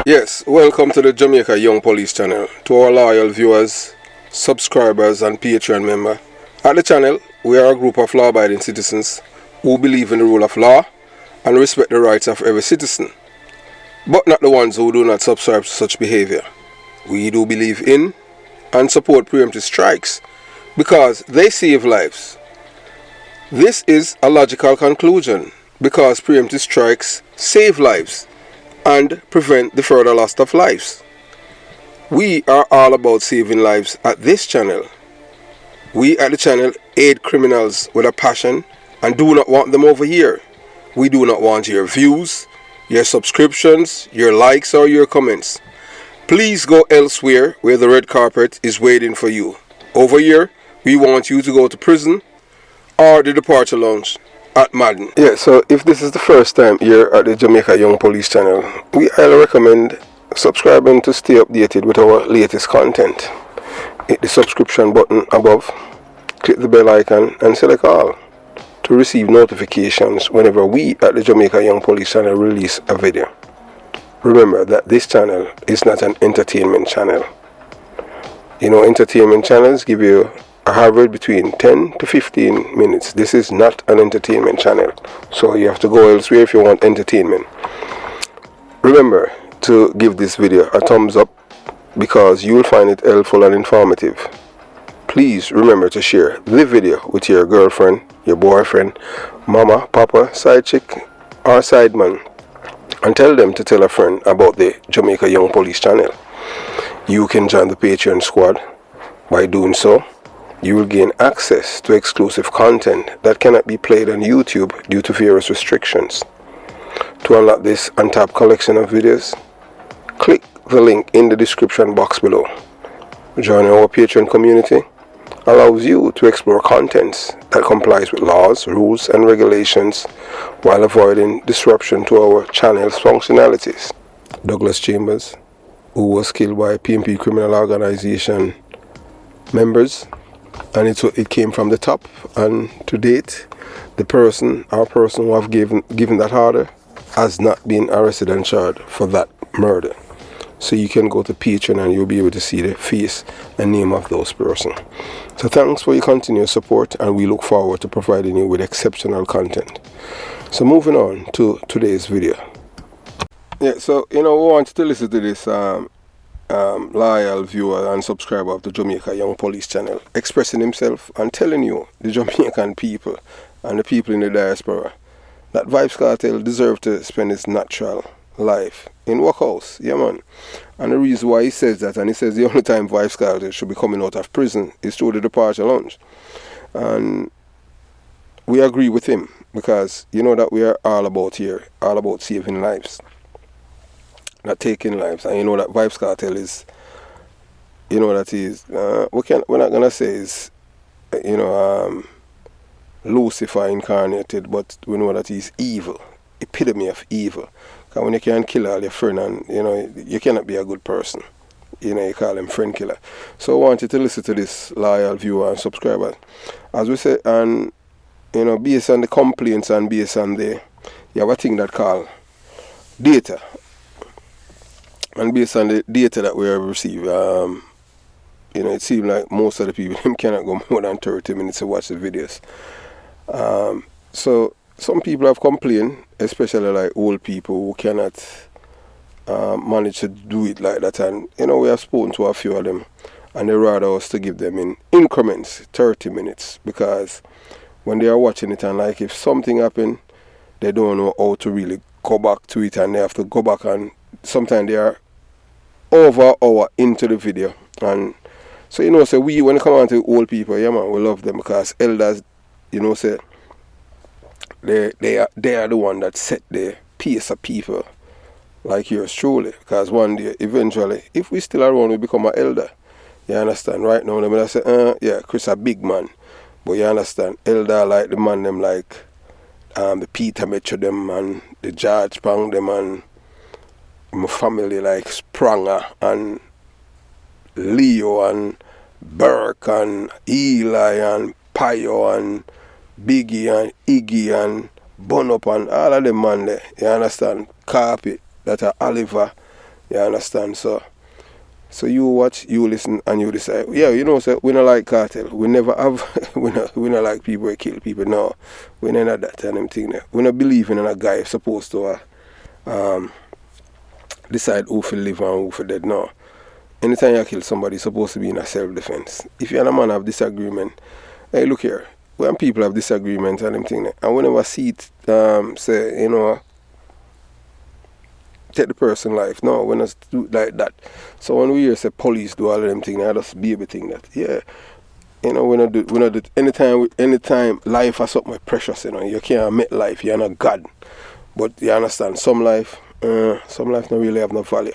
Yes, welcome to the Jamaica Young Police channel. To our loyal viewers, subscribers and Patreon member. At the channel, we are a group of law-abiding citizens who believe in the rule of law and respect the rights of every citizen, but not the ones who do not subscribe to such behavior. We do believe in and support preemptive strikes because they save lives. This is a logical conclusion because preemptive strikes save lives and prevent the further loss of lives. We are all about saving lives at this channel. We at the channel aid criminals with a passion and do not want them over here. We do not want your views, your subscriptions, your likes or your comments. Please go elsewhere where the red carpet is waiting for you. Over here, we want you to go to prison or the departure lounge at Madden. Yeah, so if this is the first time here at the Jamaica Young Police channel, we highly recommend subscribing to stay updated with our latest content. Hit the subscription button above, click the bell icon and select all to receive notifications whenever we at the Jamaica Young Police channel release a video. Remember that this channel is not an entertainment channel. You know, entertainment channels give you a average between 10 to 15 minutes. This is not an entertainment channel, so you have to go elsewhere if you want entertainment. Remember to give this video a thumbs up because you will find it helpful and informative. Please remember to share the video with your girlfriend, your boyfriend, mama, papa, side chick or side man, and tell them to tell a friend about the Jamaica Young Police channel. You can join the Patreon squad. By doing so, you will gain access to exclusive content that cannot be played on YouTube due to various restrictions. To unlock this untapped collection of videos, click the link in the description box below. Joining our Patreon community allows you to explore contents that complies with laws, rules and regulations while avoiding disruption to our channel's functionalities. Douglas Chambers, who was killed by PMP criminal organization members, and it came from the top, and to date the person who have given that order has not been arrested and charged for that murder. So you can go to Patreon and you'll be able to see the face and name of those persons. So thanks for your continued support, and we look forward to providing you with exceptional content. So moving on to today's video. Yeah, so we want to listen to this loyal viewer and subscriber of the Jamaica Young Police channel expressing himself and telling you, the Jamaican people and the people in the diaspora, that Vybz Kartel deserve to spend his natural life in workhouse. Yeah, man. And the reason why he says that, and he says the only time Vybz Kartel should be coming out of prison is through the departure lounge. And we agree with him because you know that we are all about saving lives, not taking lives. And you know that Vybz Kartel is, you know that he's we're not gonna say is Lucifer incarnated, but we know that he's evil, epitome of evil. Because when you can kill all your friend, and you cannot be a good person, you call him friend killer. So I want you to listen to this loyal viewer and subscriber, as we say, and based on the complaints and based on you have a thing that called data. And based on the data that we have received, it seems like most of the people cannot go more than 30 minutes to watch the videos. So some people have complained, especially like old people who cannot manage to do it like that. And we have spoken to a few of them, and they rather us to give them in increments, 30 minutes, because when they are watching it, and like if something happened, they don't know how to really go back to it, and they have to go back, and sometimes they are over an hour into the video. And so so we, when it comes on to old people, yeah man, we love them because elders, say they are the one that set the pace of people like yours truly. Because one day, eventually, if we still around, we become an elder. You understand? Right now, them I say, yeah, Chris a big man, but you understand, elder like the man them like the Peter Metro them and the George Pang them and my family like Spranger and Leo and Burke and Eli and Payo and Biggie and Iggy and Bun Up and all of them man there, you understand, Carpet, that are Oliver, You understand? So you watch, you listen, and you decide. Yeah, you know, so we not like cartel. We never have, we not like people who kill people. No, we not that kind of thing. We not believing in a guy supposed to decide who for live and who for dead. No. Anytime you kill somebody, it's supposed to be in a self-defense. If you're a man have disagreement, hey, look here. When people have disagreements and them thing, and we never see it, say, you know, take the person life. No, we not do like that. So when we hear say police do all of them things, I just be able to think that, yeah, you know, we not do anytime life has something precious, you know, you can't make life, you're not God. But you understand, some life don't really have no value.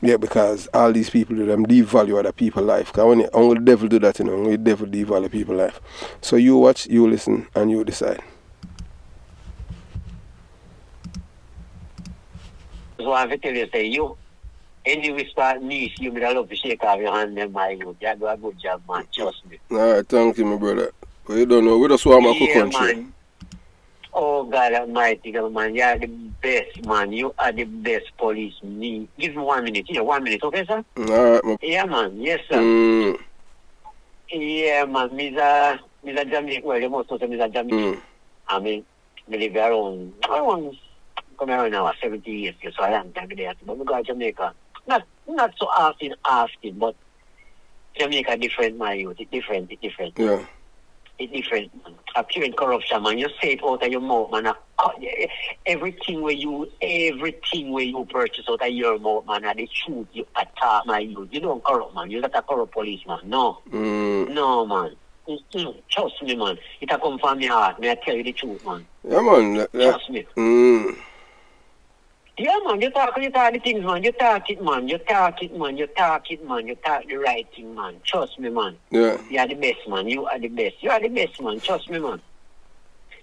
Yeah, because all these people do them devalue other people's life. Because when only the devil do that, you know, only the devil devalue people's life. So you watch, you listen, and you decide. So I have to tell you, say, you, any whisper niece, you would love to shake off your hand and my youth. You do a good job, man. Trust me. Alright, thank you, my brother. But you don't know, we just want my country. Man. Oh, God Almighty, man. You are the best, man. You are the best police. Me. Give me 1 minute. Yeah, 1 minute, okay, sir? Alright, yeah, man. Yes, sir. Yeah, man. Me's a Jamaican. Well, you must know me's a Jamaican. I mean, I live around come around now 70 years, so I am time there. But we go to Jamaica. Not so often asking, but Jamaica different, my youth. It's different. Yeah. It's different, man. A pure corruption, man. You say it out of your mouth, man. Everything where you purchase out of your mouth, man, and the truth you attack, my youth. You don't corrupt, man. You're not a corrupt policeman. No. No, man. Trust me, man. It a come from my heart. May I tell you the truth, man. Yeah, man. Trust me. Yeah, man, you talk the things, man. You talk it, man. You talk the right thing, man. Trust me, man. Yeah. You are the best, man. You are the best, man. Trust me, man.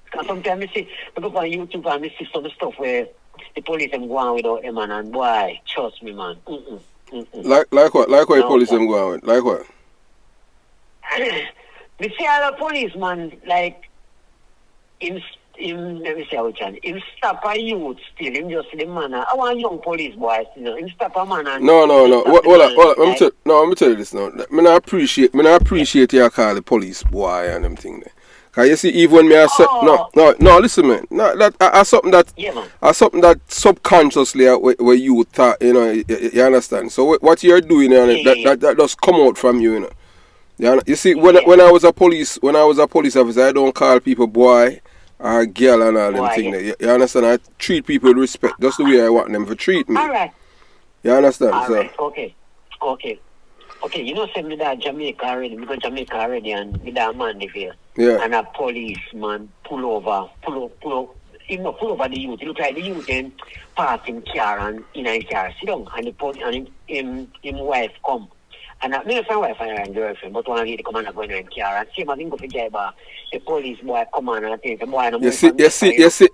Because sometimes I go on YouTube and I see some stuff where the police them go on without them, man. And boy, trust me, man. Like what? Like what the police them go on with? Like what? We see all the police, man, like, let me say how it can. Him stop a youth still, him just the man. I want young police boys, you know. Him stop a man and No. Let me tell you this now. Me not appreciate you call the police boy and them thing there. Cause you see, even when me I say no, listen, man. No, that I something that something that subconsciously where you thought, you know, you understand. So what you're doing, that does come out from you, you know. You see, when I was a police officer, I don't call people boy or girl and all them things. You understand? I treat people with respect. That's the way I want them to treat me. Alright. You understand? Alright, okay. Okay, you know, send me that Jamaica already, because Jamaica already, and with that man there. Yeah. And a policeman pull over the youth. It look like the youth then pass him car and in his car sit down, and the police and him wife come. And I mean, my wife and girlfriend, but one of the come and go in the car and same as him go for job, the police boy come on and I think the boy no. You see,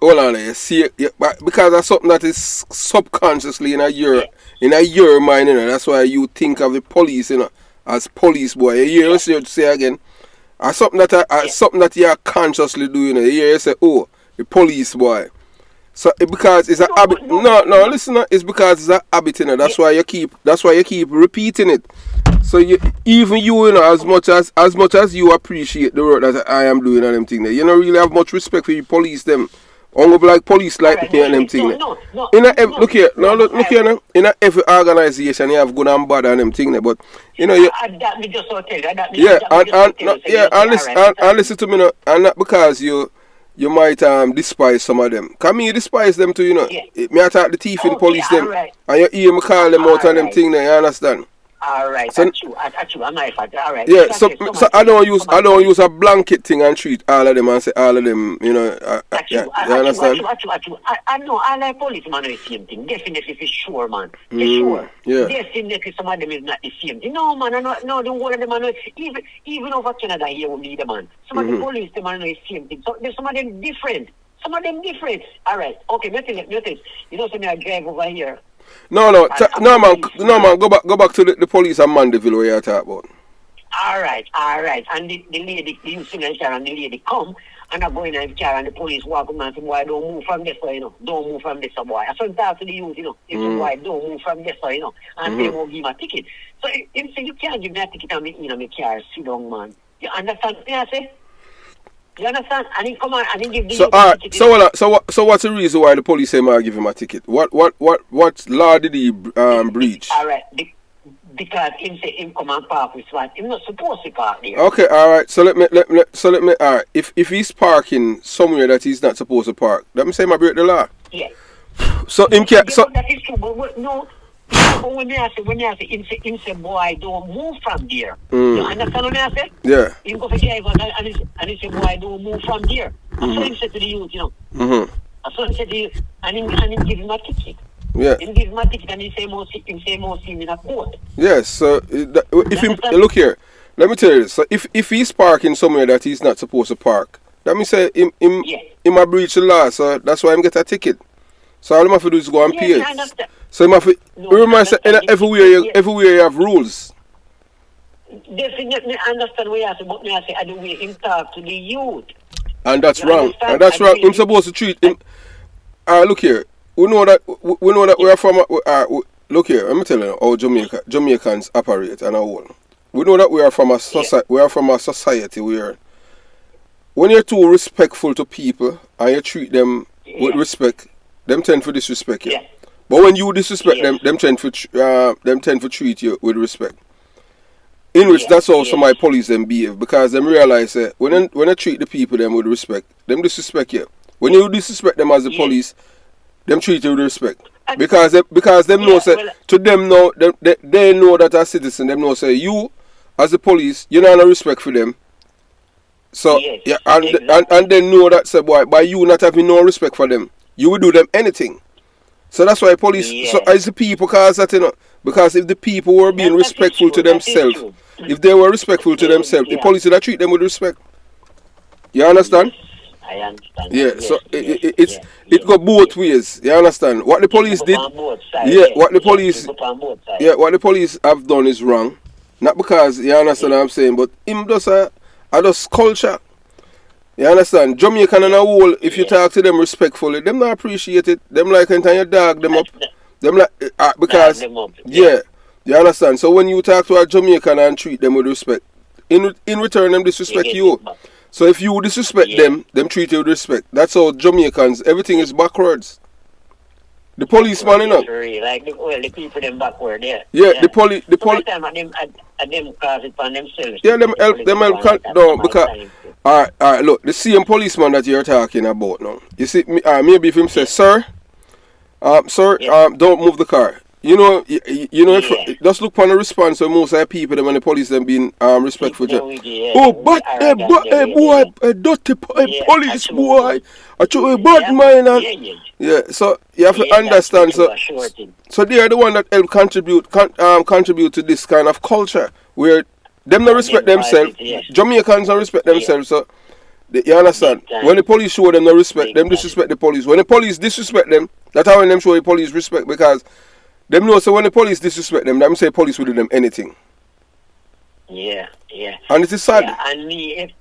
hold on, you see, because that's something that is subconsciously in your mind, you know. That's why you think of the police, you know, as police boy. You hear us say again, something that you are consciously doing. You hear you say, oh, the police boy. So because it's a habit. No, listen, it's because it's a habit, you know. That's why you keep repeating it. So even you know, as much as you appreciate the work that I am doing and them thing there, you don't really have much respect for the police them. Only like police like me and them thing there. Look here now. In every organization you have good and bad and them thing there, but you know and listen to me now, and not because you might despise some of them. Can me despise them too, you know. Me attack the thief in police them. Right. And you hear me call them out and them thing there, you understand? Alright, so, that's true. I'm not fact. Alright. Yeah, so I don't use a blanket thing and treat all of them and say all of them, you know. You understand? I know all like policemen are the same thing. Definitely for sure, man. For sure. Yeah. Definitely some of them is not the same thing. No, man, no, the whole of them are not. Even over Canada here we need them, man. Some of the police them are not the same thing. So there's some of them different. Alright, okay, nothing. You know, some I drive over here. No, man, go back to the police and Mandeville where you talk about. Alright. And the lady, the youth and the lady come, and I go in the car and the police walk up and say, boy, don't move from this way, you know. Don't move from this way, boy. I said talk to the youth, you know. He said, boy, don't move from this way, you know. And they won't give him a ticket. So him say, you can't give me a ticket and me in my car, sit down, man. You understand what I say? You understand? And he come on and he give the So youth a ticket. So what's the reason why the police say I give him a ticket? What law did he breach? All right. Because him say him come and park with SWAT. Him not supposed to park there. Okay, all right. So let me all right. If he's parking somewhere that he's not supposed to park, let me say I break the law. Yeah. So him can't. So that is true, but no. But when I say, him say, boy, don't move from there. You understand what I say? Yeah. Him go for drive and he say, boy, don't move from there. That's what him said to the youth, you know. That's what he said to you, and him give him a ticket. Yeah. Him give him a ticket and he say more see him in a court. Yes. So if him look here, let me tell you this. So if he's parking somewhere that he's not supposed to park, let me say him a breach the law. So that's why him get a ticket. So all him have to do is go and pay it. Understand. So him have to remember say everywhere you have rules. Definitely understand what you say, but me I say I the way him talk to the youth. And that's You wrong. understand? And that's wrong. Him supposed to treat him. Look here. We know that we are from. Look here. Let me tell you how Jamaicans operate and all. We know that we are from a society. We are from a society where, when you're too respectful to people and you treat them with respect, them tend to disrespect you. Yeah. But when you disrespect them tend to treat you with respect. In which that's also my police them behave, because them realize that when they treat the people them with respect, them disrespect you. When you disrespect them as the police, them treat you with respect. Because them know say to them now they know that as citizen, them know say you as the police, you not have respect for them. So and they know that say boy, by you not having no respect for them, you will do them anything. So that's why police so as the people cause that, you know, because if the people were being respectful to themselves, if they were respectful to themselves, the police would treat them with respect. You understand? I understand. Yeah, so it go both ways. You understand? What the police did, what the police have done is wrong. Not because you understand what I'm saying, but him does just culture. You understand? Jamaican and a whole, if you talk to them respectfully, them not appreciate it. Them like anytime you dog them up. Them like because you understand? So when you talk to a Jamaican and treat them with respect, in return them disrespect you. So if you disrespect them treat you with respect. That's how Jamaicans, everything is backwards. The policeman, you know. Like the people them backward, Yeah, the police. Them cause it on themselves. Yeah, them help no, because alright, look, the same policeman that you're talking about now. You see, maybe if him say, sir, don't move the car. You know, if, just look upon the response of most of the people when the police them being respectful. But dirty police boy, I took a bad mind and so you have to understand. So they are the one that help contribute to this kind of culture where them not respect themselves. Jamaicans don't respect themselves. So you understand? When the police show them no respect, them disrespect the police. When the police disrespect them, that's how when them show the police respect, because them know, so when the police disrespect them, them say police will do them anything. Yeah. And it is sad. Yeah, and if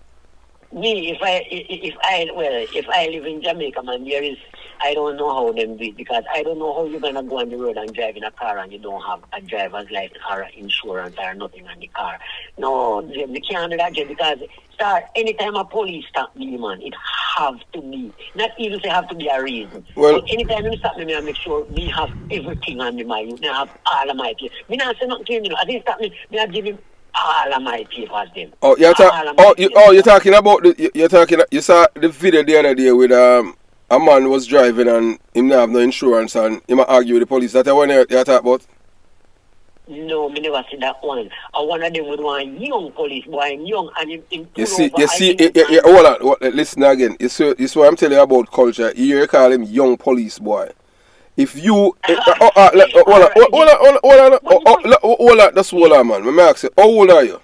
I live in Jamaica, man, I don't know how them do it, because I don't know how you're gonna go on the road and drive in a car and you don't have a driver's license or insurance or nothing on the car. No, they can't do that, because anytime a police stop me, man, it have to be, not even say have to be a reason. Well, but anytime you stop me, I make sure me have everything on me, I have all of my papers. Me not say nothing to him, you know. I didn't stop me, I give him all of my papers then. You're talking about you saw the video the other day with a man was driving and him not have no insurance and him argue with the police. That's the one you talk about? No, me never see that one. One of them with one young police boy, young, and him you see, hold on, listen again. You see what I'm telling you about culture. You call him young police boy. If you hold on, man. Me ask you, how old are you?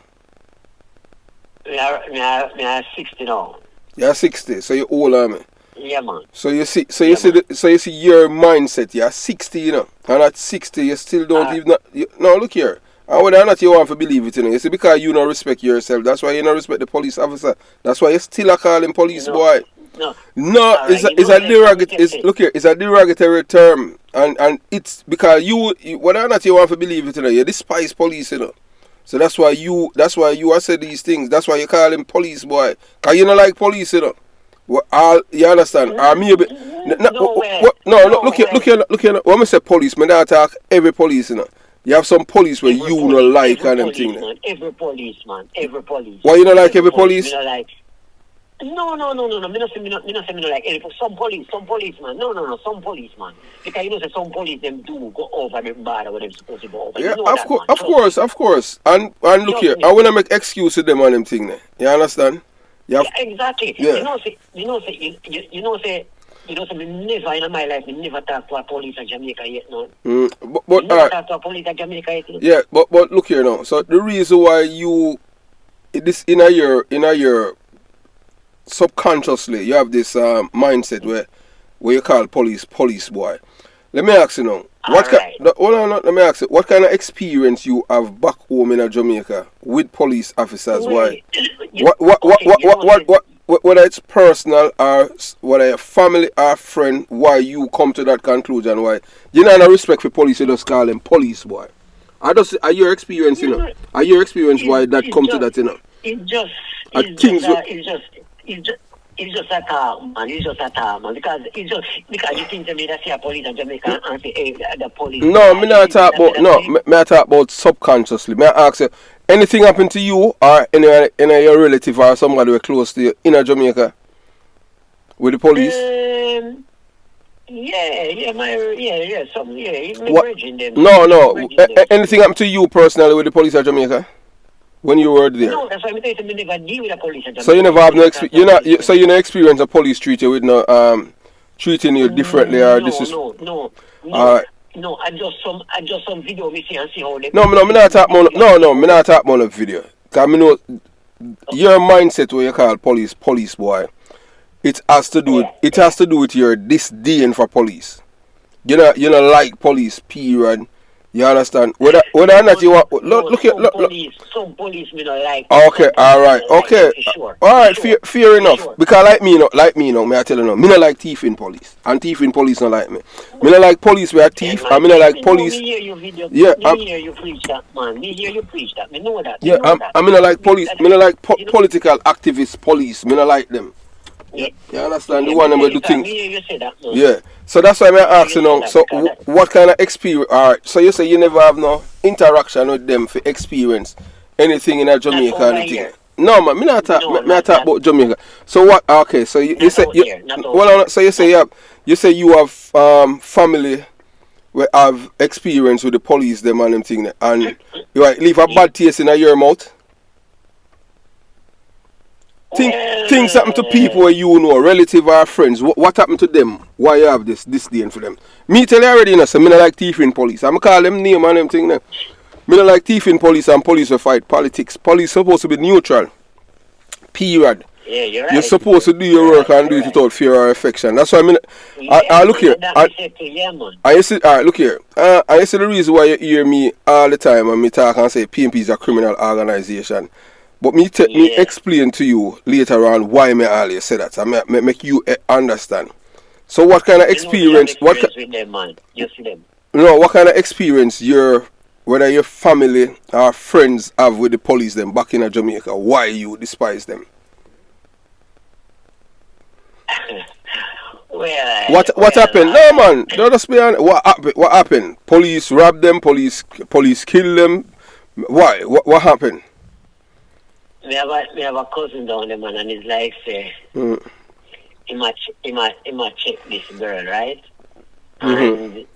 Me are 60 now. You're 60, so you're older, man. Yeah, man. So you see your mindset. You're 60, you know, and at 60 you still don't even. No, look here. And whether or not you want to believe it, you know, you see, because you don't respect yourself, that's why you don't respect the police officer. That's why you still are calling police boy. No, Right, look here, it's a derogatory term, and it's because you whether or not you want to believe it, you know, you despise police, you know. So that's why you are say these things. That's why you call him police boy, cause you don't like police, you know. You understand? Or maybe no, look here. When I say police, I don't talk every police, you know. You have some police where you don't like and them things. Every policeman. Why you don't like every police? No. Me not say me not like any some policeman. No, some policeman. Because you know say some police them do go over the border where they're supposed to go over. Yeah, you know of course. And look here, I wanna make excuse with them on them thing there. You understand? Yeah, exactly. Yeah. You know say, me never in my life, me never talk to a police in Jamaica yet, no. But never talk to a police in Jamaica yet. No? Yeah, but look here now. So the reason why you this in a year subconsciously you have this mindset where you call police boy. Let me ask you now. Let me ask you. What kind of experience you have back home in Jamaica with police officers? Why? Whether it's personal or whether a family or friend, why you come to that conclusion? Why you know no respect for police? You just call them police boy. Are your experience, you know? Are your experience why that come to that, you know? It's just a term, man. It's just a term, man. Because you think to me that see a police in Jamaica and say, hey, the police. No, me not talk about subconsciously. Me ask you, anything happen to you or any your relative or somebody who close to you in Jamaica with the police? No. Anything happen to you personally with the police in Jamaica? When you were there? No, that's why I'm saying me never deal with the police. So you never have no experience. So you no experience a police treat you with no treating you differently or this is No. I just some video me see and see how they. No, me not talk about me not talk about no video. Cause me know your mindset where you call police boy. It has to do with your disdain for police. You know like police period. You understand? Whether or not you want look some police me not like. Okay, alright, okay. Alright, fair enough. Sure. Because like me, me I tell you now, me not like thieving police. And thieving police not like me. Me not like police where thief, and me not like police. Me hear your video. Yeah, me hear you preach that, man. Me hear you preach that. Me know that. Yeah, I me not like police. Me not like political activist police. Me not like them. Yeah. You understand? The one that do things. You say that, no? Yeah. So that's why I'm asking now. So what kind of experience? Alright. So you say you never have no interaction with them for experience anything in Jamaica or anything? No, man. Me not talk about Jamaica. So what? Okay. So you say so you say you have family where have experience with the police them and them thing, and you leave a bad taste in your mouth. Things happen to people where you know, relative or friends. What happened to them? Why you have this disdain for them? Me tell you already, you know, so me not like thieving police. I'm call them name and them thing. Me not like thieving police and police will fight politics. Police supposed to be neutral. Period. Yeah, you're right. You're supposed to do your work and do it without fear or affection. That's why I look here. I see. Alright, look here. I see the reason why you hear me all the time and me talk and say PNP is a criminal organization. But me explain to you later on why me always say that. I make you understand. So what kind of experience? With them, man. You see them. No, what kind of experience whether your family or friends have with the police them back in Jamaica? Why you despise them? What happened? No, man. Don't just be honest. What happened? Police robbed them. Police kill them. Why? What happened? We have a cousin down there, man, and he's like, say, he might check this girl, right? And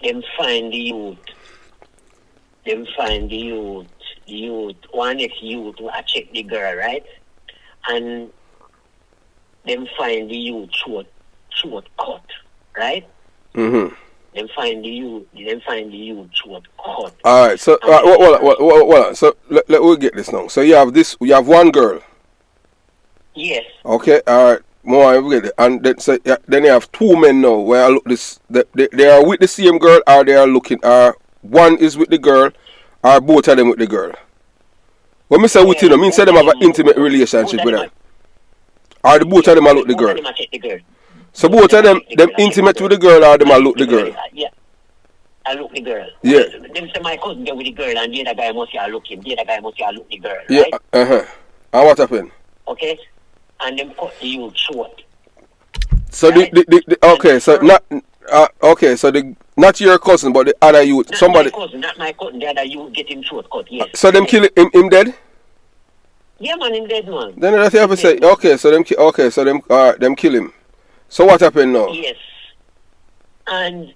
them find the youth. One ex-youth who check the girl, right? And them find the youth short cut, right? Them find the youth short cut. Alright, so so let we get this now. So you have one girl. Yes. Okay, alright. More we get it. And then you have two men now where I look they are with the same girl or they are looking one is with the girl Or both of them with the girl? When me say with you, I mean say them have an intimate relationship with her. Or the both of them are look the girl? Both of them check the girl. So both of them intimate with the girl or them are look the girl? Yeah. I look the girl. Yeah. Them say my cousin there with the girl and the other guy must say I look him. The other guy must say I look the girl. Yeah. Right? And what happened? Okay. And them cut the youth short. So right? Okay, so not okay, so not your cousin but the other youth. Not somebody. Not my cousin. The other youth get him short cut. Yes. So them kill him dead? Yeah, man, him dead, man. Then that's have to say. Okay, so them them kill him. So what happened now? Yes. And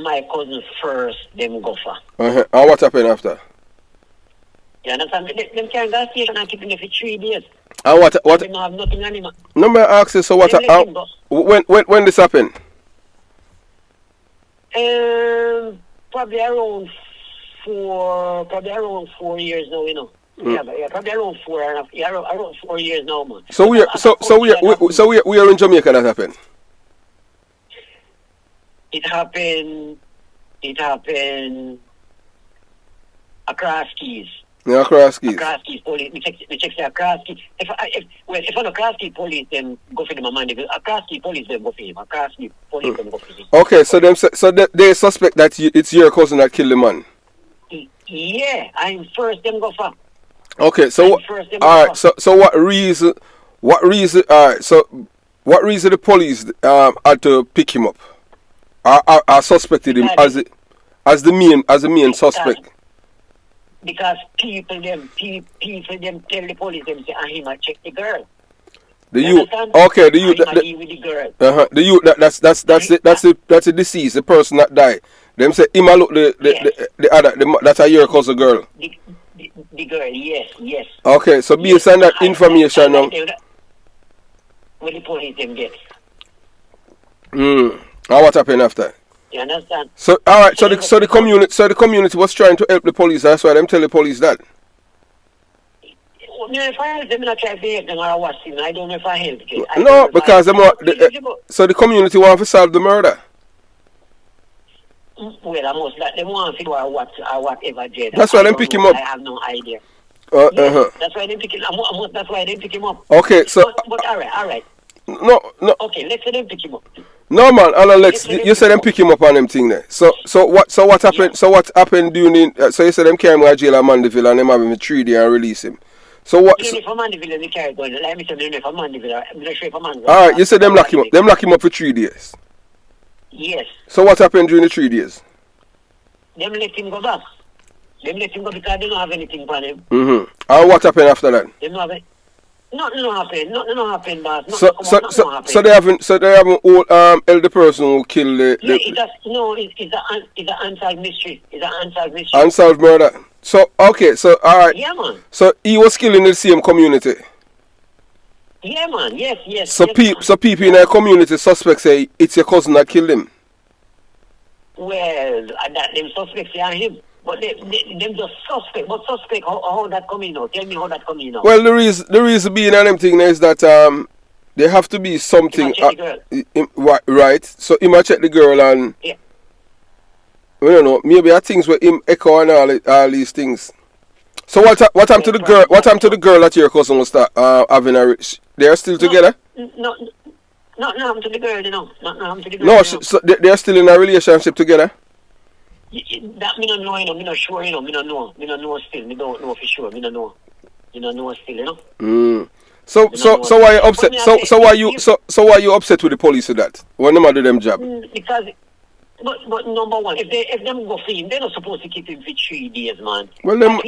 my cousin first, them go for. And what happened after? You understand? Them carry that station and keep him there for 3 days. And what? They don't have nothing on him. No, me ask you. So what? When this happened? Probably around 4 years now, you know. Yeah, probably around 4 years now, man. So we are in Jamaica. That happened. It happened across keys. Yeah, across keys. Across keys police. We check the across keys. If on across key police, then go for them a man. Across key police, then go for him. Across key police, then go for him. Okay, so they suspect that it's your cousin that killed the man. Yeah, I'm first. Them go for. Okay, so all right. So what reason? All right. So what reason the police had to pick him up? I suspected him as the main suspect. Because people them tell the police them say him a check the girl. The youth. Okay, the youth. With the girl. The youth. That's the deceased, the person that died. Them say him a look the other. That's a your cousin girl. The girl. Yes. Okay, so based on that information now. What the police them get. And what happened after? You understand? So all right, so the community was trying to help the police. That's why them tell the police that. If I help them, I try to help them or watch them. I don't know if I help them. No, because so the community want to solve the murder. Well, I must let them want to do or whatever. That's why they pick him up. I have no idea. That's why they pick him up. That's why they pick him up. Okay, so. But all right. No. Okay, let's say them pick him up. No man, you said them pick him up on them thing there. So what happened? Yeah. So what happened during? So you said them carry him to jail at Mandeville and them have him 3 days and release him. So what? Even for Mandeville, they carry going. Like me say, even for Mandeville, I'm not sure if Mandeville. All right, you said them lock him up. Them lock him up for 3 days. Yes. So what happened during the 3 days? Them let him go back. Them let him go because they don't have anything for him. And what happened after that? They don't have it. Nothing happened, boss. So they haven't held the person who killed the. It's an unsolved mystery. Unsolved murder. So okay, so all right. Yeah, man. So he was killed in the same community. Yeah, man. Yes. So people in the community suspect say it's your cousin that killed him. Well, that them suspects are him. But them just suspect. But suspect how that coming out? Tell me how that coming out. Well, the reason being on them thing is that there have to be something right. So he might check the girl and yeah. I don't know. Maybe are things where him echo and all these things. So what happened to the girl? What happened to the girl that your cousin was start having a? They are still together? No, not happened to the girl. You know, not happened to the girl. No, so they are still in a relationship together. That me don't know, you know, me not sure, you know, me don't know still, me don't know for sure, me don't know still, you know. So why you upset? So why you upset with the police with that? When them do them job? Because, but number one, if them go for him, they're not supposed to keep him for 3 days, man. Well, at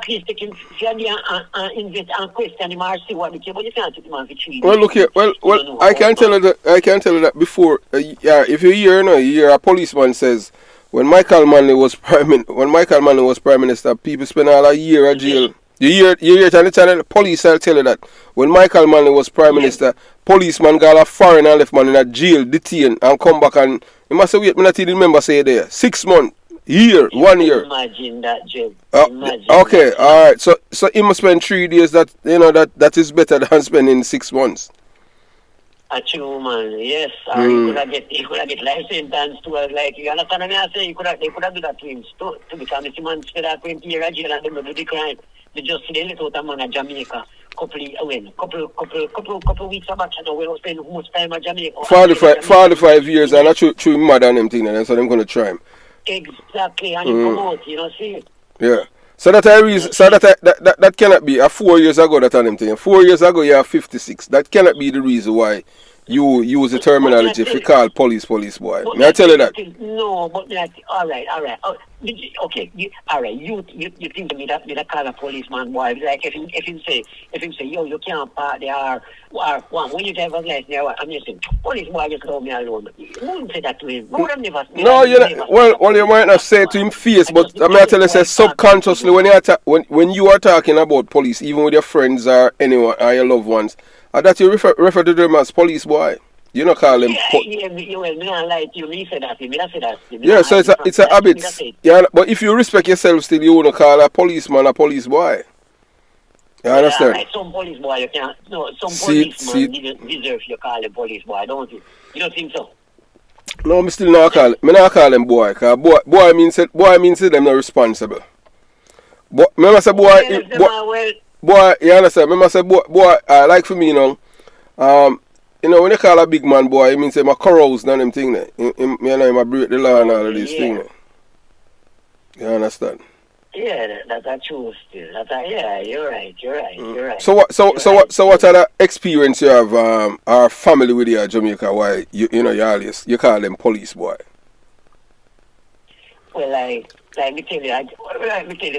least take him and invest and question him or see what they can. But you can't take him for 3 days. Well, look here. Well, I can tell you that before. If you hear a policeman says. When Michael Manley was prime minister, people spent all a year in jail. You hear it on the channel. Police will tell you that when Michael Manley was prime minister, policeman got a foreign and left man in a jail, detained, and come back and he must say, wait, me not even remember say there. 6 months, year, 1 year. Imagine that, Jim. Okay, all right. So he must spend 3 days. That is better than spending 6 months. A true man, yes. Or you could have get life sentence to like you understand what I say? They could have do that to him to become this man spend that 20 years jail and them do the crime. They just see the little man at Jamaica. Couple weeks back, you know, we don't spend much time at Jamaica. 45 years and that's true mad and them thing, and so them gonna try him. Exactly, and you promote, you know, see. Yeah. So that I reason, so that cannot be. 4 years ago that them thing. 4 years ago you are 56. That cannot be the reason why you use the terminology if you call police boy. May I tell you that? No, but all right. Okay, all right. You think me that call a policeman boy? Like if him say yo you can't park there or when you drive a license there, I'm just saying police boy just leave me alone. You wouldn't say that to him. No, you know, well you might not say it to him face, but I mean I tell you say subconsciously when you are talking about police, even with your friends or anyone or your loved ones, that you refer to them as police boy. You don't call them. Yeah, so it's a habit. Yeah, but if you respect yourself still, you wouldn't call a policeman a police boy. You understand? Right. Some police boy you can't. No, some policeman deserve you call them police boy, don't you? You don't think so? No, me still not call. Me not call them boy. Cause boy means them not responsible. But remember say boy, you understand? Remember say boy. Like for me, you know, you know when you call a big man boy, it means him a carouse and them thing there. You know him a break the law and all of these things. You understand? Yeah, that's true still. You're right. So what other experience you have our family with you at Jamaica? Why you know you call them police boy? Well, like me tell you,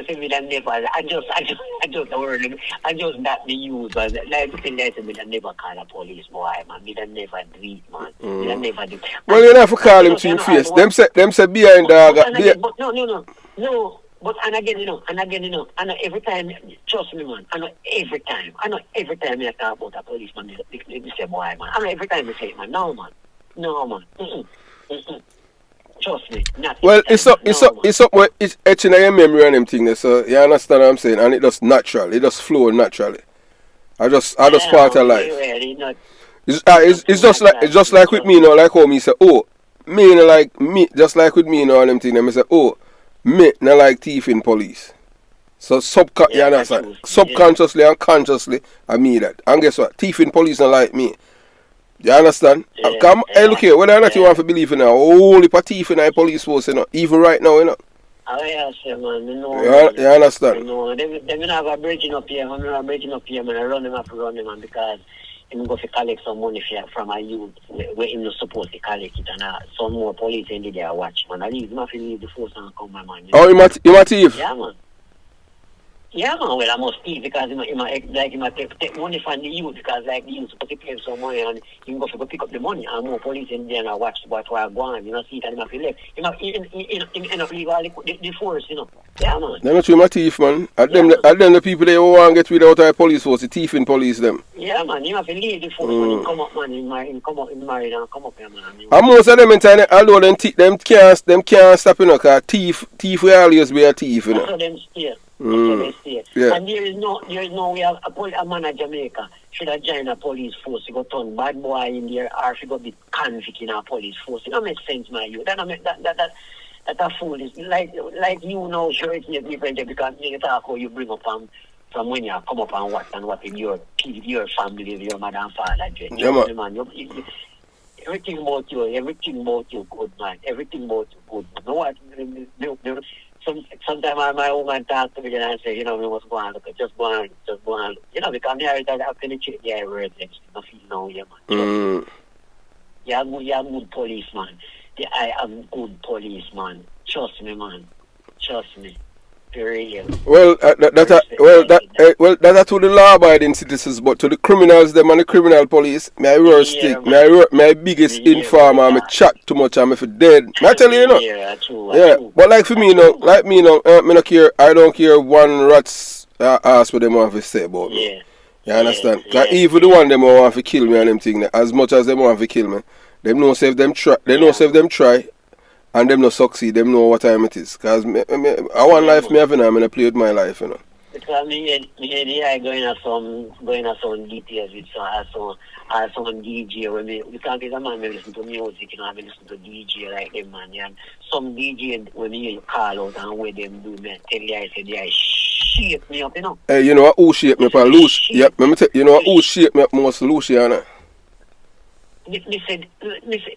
say me that never. I just that me use, but like me tell you, me that never call a police boy, man. Me that never do it, man. Me that never do. Well, you never call him to him face. Them say behind dog. No. But and again, you know, I know every time, trust me, man. I know every time I talk about a policeman, they say boy, man. I know every time they say it, man. No, man. Trust me. Well, it's etching in your memory and them things. So you understand what I'm saying, and it just natural. It just flow naturally. I just part of life. It's just like with me, you know, like how me say, oh, me, you know, like me, just like with me, you know, and them things. And me say, oh. Me not like thieving police. So subconsciously and consciously I mean that. And guess what? Thieving police not like me. You understand? Hey, look here, whether or not you want to believe in it, only for thieving in police force, you know, even right now, you know. Oh yeah, sir, man. You understand? No, they have a breaking up here, man. I run them man, because I'm going to collect some money from a youth where I'm not supposed to collect it, and some more police in there watch, man. I leave the force and come, my man. Oh, you a thief? Yeah, man. Yeah, man. Well, I must thief because I take money from the youth because like the youth supposed to pay some money and you go to pick up the money and more police in there and watch what I go on. You know, see it and him have to left. Him end up leave all the force, you know. Yeah, man. They're not true, my thief, man. At them the people they want to get rid of our police force, the thieving police them. Yeah, man. You have to leave the force when you come up, man. You come up, married and come up here, man. And most of them in time, although them can't stop, you know, because thief will always be a thief, you know. So them stay. Yeah. And there is no way a man at Jamaica should have joined a police force to go turn bad boy in there or should go be convict in a police force. It don't make sense, my you. That a fool is like you know sure it's different because you talk how you bring up from when you come up and what in your family, your mother and father. Yeah, man. Everything about you good, man. Everything about you good. You know what? Sometimes my woman talk to me and say, you know, we must go on look, just go on look. You know, because I penetrate the words and nothing now, yeah, man. You're a good policeman. I am good policeman. Trust me, man. Trust me. Well, that's to the law-abiding citizens, but to the criminals, them and the criminal police, my worst stick, my biggest informer, I'm chat too much, I'm if dead. I tell you, you know. Yeah, but like for me, you know, me not care. I don't care one rat's ask what them want to say about me. Yeah. You understand? Because even the one them want to kill me and them thing, as much as them want to kill me, them know if them try. They know if them try. And them no succeed, them know what time it is. Because I want life me having, I'm going to play with my life, you know. Because me going on some details with some DJ when me because there's a man who listen to music, you know, I listen to DJ like them man, and some DJ when you call out and where them do me, tell you I said they shape me up, you know. Hey, you know what? Who shape me up? Loose. Yep. You know what? Who shape me up most? Luciana. Listen,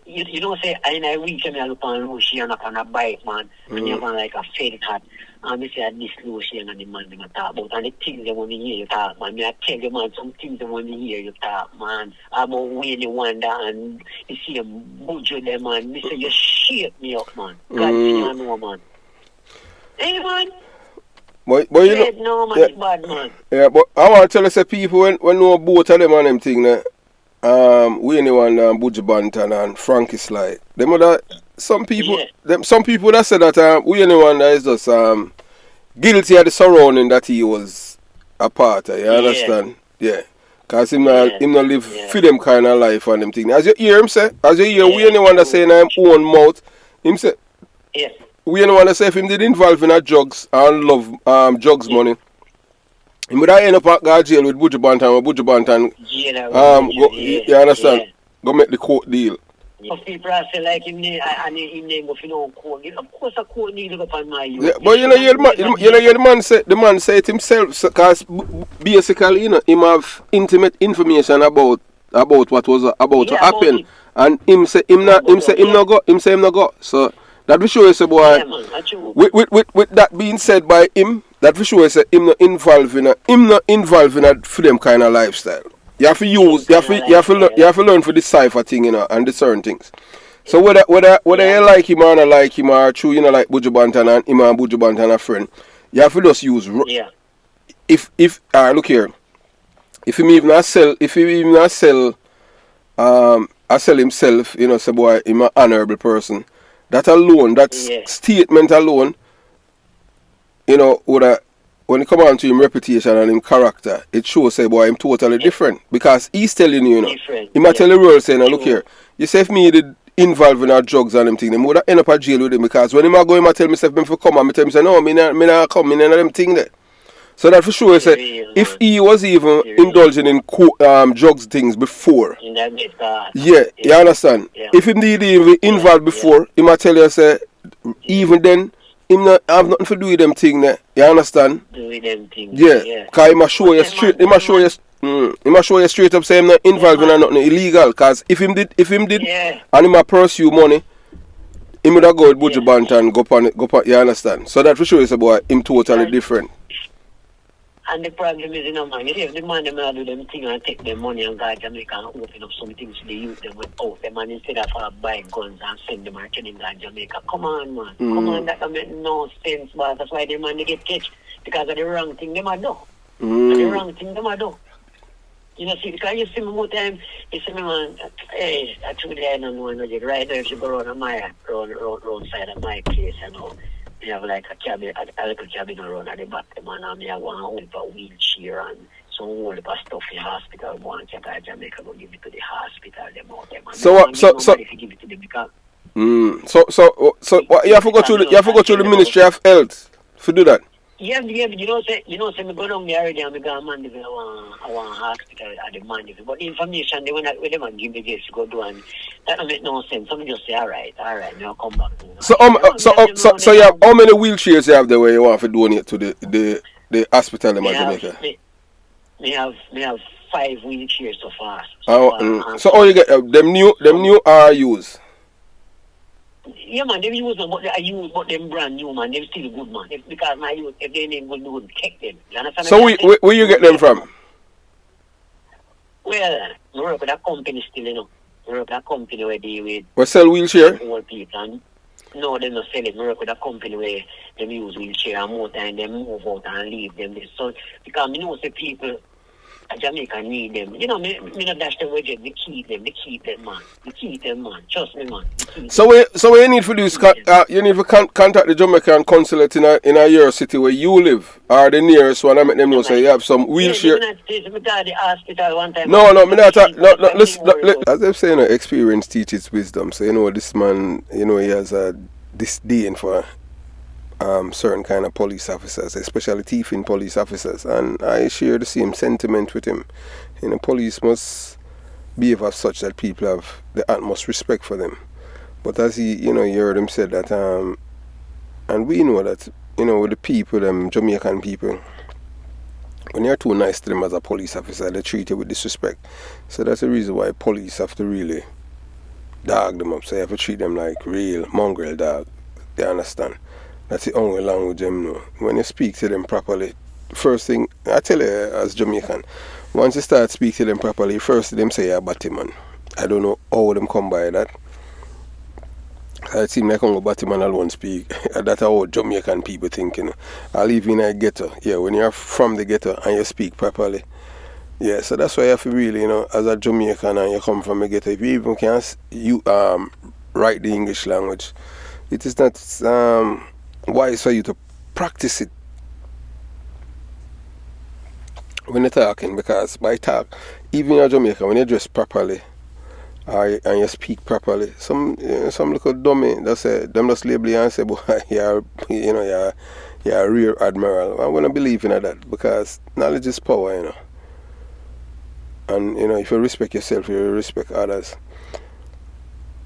you know, say, I reach me, I look on Luciana on a bike, man, and you have like a fed hat. And I say, this Luciana and the man they talk about, and the things they want to hear you talk, man. I tell you, man, some things they want to hear you talk, man. About Winnie Wonder and you see a budget them, man. I say, you shape me up, man. God, you know, man. Hey, man. But you know, no, man, it's bad, man. Yeah, but I want to tell us, people, when no both of them and them thing, Winnie Wonder and Buju Banton and Frankie Sly, them other some people that say that Winnie Wonder is just guilty of the surrounding that he was a part of. You understand? Yeah. Cause him not live for them kind of life and them thing. As you hear him say, Winnie Wonder saying in him own mouth, him say, Winnie Wonder say if him did involve in a drugs and love drugs money. He would end up at God jail with Buju Banton. You understand? Go make the court deal. Of people say like him name go for no court. Of course a court deal go upon my youth. Yeah, but the man say it himself because basically, you know, him have intimate information about what was about to happen. And him say him not go. So that we show you say boy with that being said by him, that for sure say him not involved in a for them kind of lifestyle. You have to learn for this cipher thing, you know, and the certain things. So whether you like him or not like him or true, you know, like Buju Banton and him and Buju Banton a friend, you have to just use if look here, if he even not sell himself, you know, say boy him an honorable person. That alone, statement alone, you know, when it come on to him reputation and him character, it shows say boy him totally different. Because he's telling you, he might tell the world saying, look here, you say if me did involved in our drugs and them thing, them would have end up at jail with him because when him a go him a tell myself him for come and me tell him say no, me not come, me none of them thing there. So that for sure say if he was even indulging in drugs things before, you understand? If him did even involved before, he might tell you say even then him not have nothing to do with them thing there. You understand? Do with them thing. Yeah. Cause he must show you straight. He must show you straight up say him not involved in nothing illegal. Cause if him did and him a pursue money, him would have go with Buju Banton and go on. You understand? So that for sure is a boy him totally different. And the problem is, you know, man, if the man them do them thing and take their money and go to Jamaica and open up some things to the youth them without them, and instead of buy guns and send them and killing them in Jamaica. Come on, man. Come on, that don't make no sense, but that's why the man they get catch because of the wrong thing them do. The wrong thing them do. You know, see, because you see me more time, you see me, man, hey, actually I don't know when I get right there, if you go around side of my place, you know. We have like a little cabin around at the back, man, and we have one hold for wheelchair and some hold for stuff in the hospital. One check out Jamaica, go give it to the hospital, them out there, man. So give it to them because so you have to go through the Ministry of Health to do that. Yeah, you know, say me go down there already and me go man I want hospital at the man. But the information they when them and give me this to go do and that don't make no sense. So me just say alright, now come back. You know? So you have how many wheelchairs you have there where you want to donate to the hospital in Jamaica? Me have 5 wheelchairs so far. So how you get them new RUs? Yeah, man, they use them, but them brand new, man. They're still good, man. Because my youth, if they ain't good, we wouldn't take them. You understand? So where you get them from? Well, we work with a company still, you know. We work with a company where they with... We sell wheelchair? Old people. No, they don't sell it. We work with a company where they use wheelchair and more time they move out and leave them. So, because we know the people... Jamaica need them. You know, me not dash them with them. They keep them, man. Trust me, man. So what you need to do is you need to contact the Jamaican consulate in a your city where you live, or the nearest one. I make them know say you have some wheelchair. No, listen. As they're saying, experience teaches wisdom. So you know this man, you know he has a disdain for certain kind of police officers, especially thieving police officers, and I share the same sentiment with him. You know, police must behave as such that people have the utmost respect for them. But as you heard him said that, and we know that, with the people, them Jamaican people, when you're too nice to them as a police officer, they treat you with disrespect. So that's the reason why police have to really dog them up. So you have to treat them like real mongrel dog. They understand? That's the only language them know. When you speak to them properly, first thing, I tell you as Jamaican, once you start speaking to them properly, first them say you're a batty man. I don't know how them come by that. It seems like only batty man alone speak. That's how Jamaican people think, I live in a ghetto. Yeah, when you're from the ghetto and you speak properly. Yeah, so that's why you have to really, as a Jamaican and you come from a ghetto, if you even can't write the English language, it is not wise for you to practice it when you're talking, because by talk, even in Jamaica, when you dress properly and you speak properly, some little dummy that say them just label you and say, boy, you're a rear admiral. I'm gonna believe in that, because knowledge is power, and if you respect yourself, you respect others.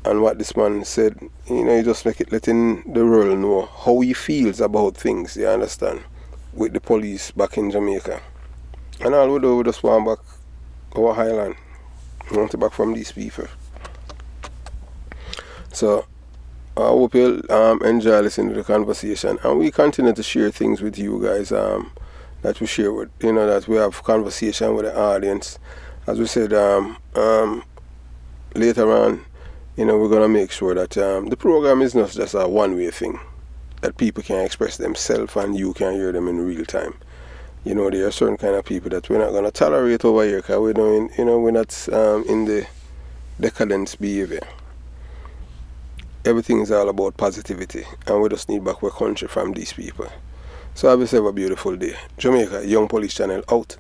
And what this man said, you just letting the world know how he feels about things, you understand, with the police back in Jamaica. And all we do, we just want back our highland. We want it back from these people. So I hope you'll enjoy listening to the conversation, and we continue to share things with you guys that we share with, that we have conversation with the audience. As we said, later on, we're going to make sure that the program is not just a one-way thing, that people can express themselves and you can hear them in real time. There are certain kind of people that we're not going to tolerate over here, because we're not in the decadence behavior. Everything is all about positivity, and we just need back our country from these people. So have yourself a beautiful day. Jamaica Young Police Channel out.